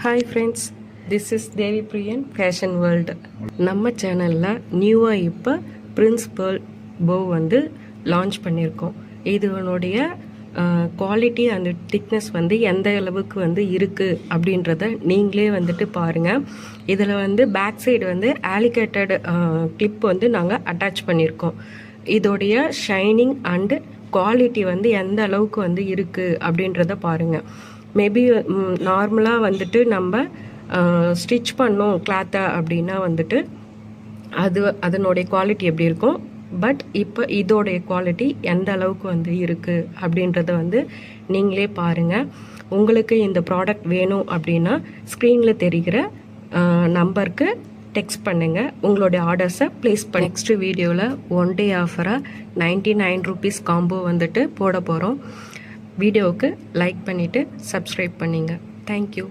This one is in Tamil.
Hi friends, this is Devi Priyan fashion world. நம்ம சேனலில் நியூவாக இப்போ பிரின்சிபல் போ வந்து லான்ச் பண்ணியிருக்கோம். இதனுடைய குவாலிட்டி அண்ட் திக்னஸ் வந்து எந்த அளவுக்கு வந்து இருக்குது அப்படின்றத நீங்களே வந்துட்டு பாருங்கள். இதில் வந்து பேக் சைடு வந்து ஆலிகேட்டட் கிளிப் வந்து நாங்கள் அட்டாச் பண்ணியிருக்கோம். இதோடைய ஷைனிங் அண்டு குவாலிட்டி வந்து எந்த அளவுக்கு வந்து இருக்குது அப்படின்றத பாருங்கள். மேபி நார்மலாக வந்துட்டு நம்ம ஸ்டிச் பண்ணோம் கிளாத்தை அப்படின்னா வந்துட்டு அதனுடைய குவாலிட்டி எப்படி இருக்கும், பட் இப்போ இதோடைய குவாலிட்டி எந்த அளவுக்கு வந்து இருக்குது அப்படின்றத வந்து நீங்களே பாருங்கள். உங்களுக்கு இந்த ப்ராடக்ட் வேணும் அப்படின்னா ஸ்க்ரீனில் தெரிகிற நம்பருக்கு டெக்ஸ்ட் பண்ணுங்கள், உங்களுடைய ஆர்டர்ஸை ப்ளேஸ் பண்ணி. நெக்ஸ்ட் வீடியோவில் 1 day ஆஃபராக 99 rupees காம்போ வந்துட்டு போட போகிறோம். வீடியோவுக்கு லைக் பண்ணிவிட்டு சப்ஸ்கிரைப் பண்ணிங்க. தேங்க்யூ.